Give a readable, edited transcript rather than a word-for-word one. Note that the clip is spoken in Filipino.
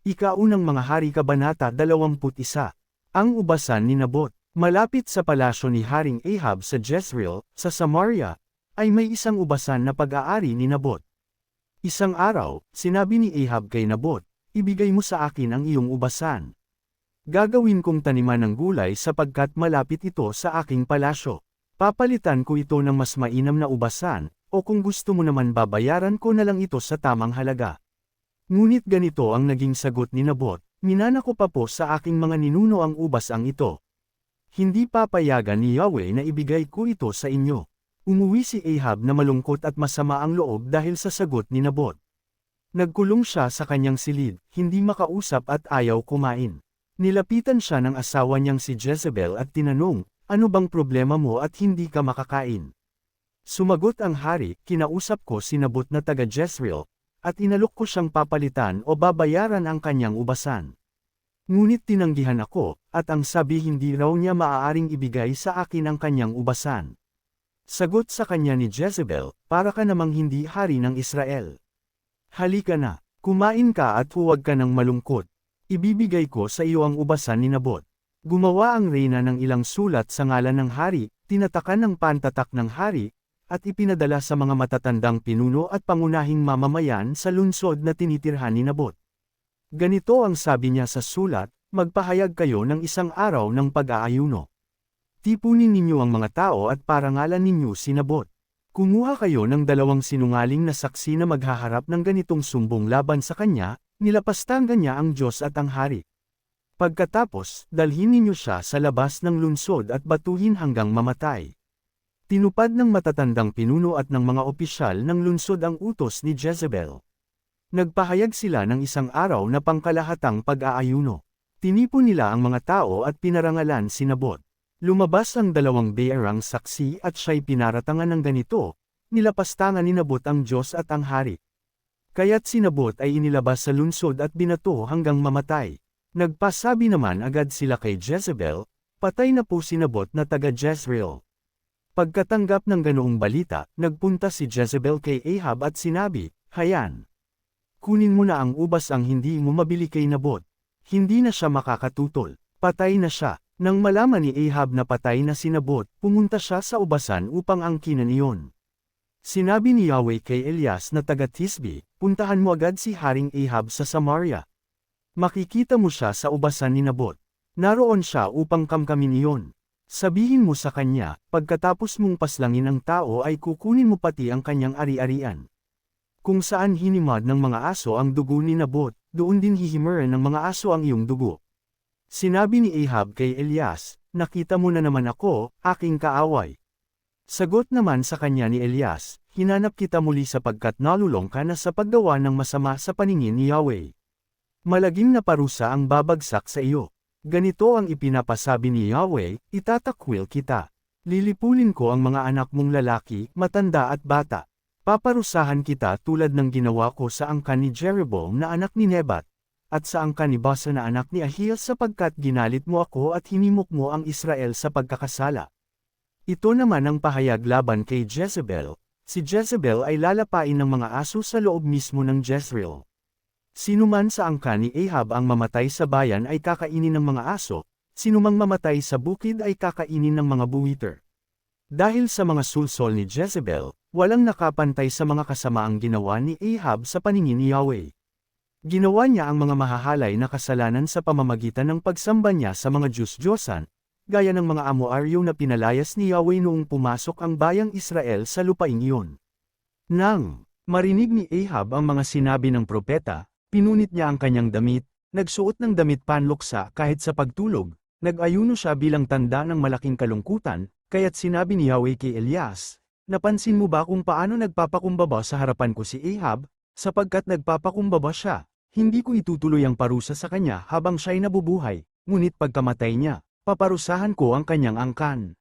Ikaunang Mga Hari Kabanata 21. Ang ubasan ni Nabot. Malapit sa palasyo ni Haring Ahab sa Jezreel, sa Samaria, ay may isang ubasan na pag-aari ni Nabot. Isang araw, sinabi ni Ahab kay Nabot, "Ibigay mo sa akin ang iyong ubasan. Gagawin kong taniman ng gulay sapagkat malapit ito sa aking palasyo. Papalitan ko ito ng mas mainam na ubasan, o kung gusto mo naman babayaran ko na lang ito sa tamang halaga." Ngunit ganito ang naging sagot ni Nabot, "Minana ko pa po sa aking mga ninuno ang ubasang ito. Hindi papayagan ni Yahweh na ibigay ko ito sa inyo." Umuwi si Ahab na malungkot at masama ang loob dahil sa sagot ni Nabot. Nagkulong siya sa kanyang silid, hindi makausap at ayaw kumain. Nilapitan siya ng asawa niyang si Jezebel at tinanong, "Ano bang problema mo at hindi ka makakain?" Sumagot ang hari, "Kinausap ko si Nabot na taga Jezreel, at inalok ko siyang papalitan o babayaran ang kanyang ubasan. Ngunit tinanggihan ako, at ang sabi hindi raw niya maaaring ibigay sa akin ang kanyang ubasan." Sagot sa kanya ni Jezebel, "Para ka namang hindi hari ng Israel. Halika na, kumain ka at huwag ka ng malungkot. Ibibigay ko sa iyo ang ubasan ni Nabot." Gumawa ang reyna ng ilang sulat sa ngalan ng hari, tinatakan ng pantatak ng hari, at ipinadala sa mga matatandang pinuno at pangunahing mamamayan sa lungsod na tinitirhan ni Nabot. Ganito ang sabi niya sa sulat, "Magpahayag kayo ng isang araw ng pag-aayuno. Tipunin ninyo ang mga tao at parangalan ninyo si Nabot. Kumuha kayo ng 2 sinungaling na saksi na maghaharap ng ganitong sumbong laban sa kanya, nilapastangan niya ang Diyos at ang hari. Pagkatapos, dalhin ninyo siya sa labas ng lungsod at batuhin hanggang mamatay." Tinupad ng matatandang pinuno at ng mga opisyal ng lungsod ang utos ni Jezebel. Nagpahayag sila ng isang araw na pangkalahatang pag-aayuno. Tinipon nila ang mga tao at pinarangalan si Nabot. Lumabas ang 2 bearang saksi at siya'y pinaratangan ng ganito, nilapastangan ni Nabot ang Diyos at ang hari. Kaya't si Nabot ay inilabas sa lungsod at binato hanggang mamatay. Nagpasabi naman agad sila kay Jezebel, "Patay na po si Nabot na taga Jezreel." Pagkatanggap ng ganoong balita, nagpunta si Jezebel kay Ahab at sinabi, "Hayan. Kunin mo na ang ubas ang hindi mo mabili kay Nabot. Hindi na siya makakatutol. Patay na siya." Nang malaman ni Ahab na patay na si Nabot, pumunta siya sa ubasan upang angkinan iyon. Sinabi ni Yahweh kay Elias na taga Tisbe, "Puntahan mo agad si Haring Ahab sa Samaria. Makikita mo siya sa ubasan ni Nabot. Naroon siya upang kamkamin iyon. Sabihin mo sa kanya, pagkatapos mong paslangin ang tao ay kukunin mo pati ang kanyang ari-arian. Kung saan hinimad ng mga aso ang dugo ni Nabot, doon din hihimurin ng mga aso ang iyong dugo." Sinabi ni Ahab kay Elias, "Nakita mo na naman ako, aking kaaway." Sagot naman sa kanya ni Elias, "Hinanap kita muli sapagkat nalulong ka na sa paggawa ng masama sa paningin ni Yahweh. Malagim na parusa ang babagsak sa iyo. Ganito ang ipinapasabi ni Yahweh, itatakwil kita. Lilipulin ko ang mga anak mong lalaki, matanda at bata. Paparusahan kita tulad ng ginawa ko sa angkan ni Jeroboam na anak ni Nebat, at sa angkan ni Basa na anak ni Ahiel sapagkat ginalit mo ako at hinimok mo ang Israel sa pagkakasala." Ito naman ang pahayag laban kay Jezebel. Si Jezebel ay lalapain ng mga aso sa loob mismo ng Jezreel. Sinuman sa angkan ni Ahab ang mamatay sa bayan ay kakainin ng mga aso, sinumang mamatay sa bukid ay kakainin ng mga buwiter. Dahil sa mga sulsol ni Jezebel, walang nakapantay sa mga kasamaang ginawa ni Ahab sa paningin ni Yahweh. Ginawa niya ang mga mahahalay na kasalanan sa pamamagitan ng pagsamba niya sa mga Diyos-Diyosan, gaya ng mga Amoaryo na pinalayas ni Yahweh noong pumasok ang bayang Israel sa lupaing iyon. Nang marinig ni Ahab ang mga sinabi ng propeta, pinunit niya ang kanyang damit, nagsuot ng damit panluksa kahit sa pagtulog, nag-ayuno siya bilang tanda ng malaking kalungkutan, kaya't sinabi ni Yahweh kay Elias, "Napansin mo ba kung paano nagpapakumbaba sa harapan ko si Ahab, sapagkat nagpapakumbaba siya? Hindi ko itutuloy ang parusa sa kanya habang siya'y nabubuhay, ngunit pagkamatay niya, paparusahan ko ang kanyang angkan."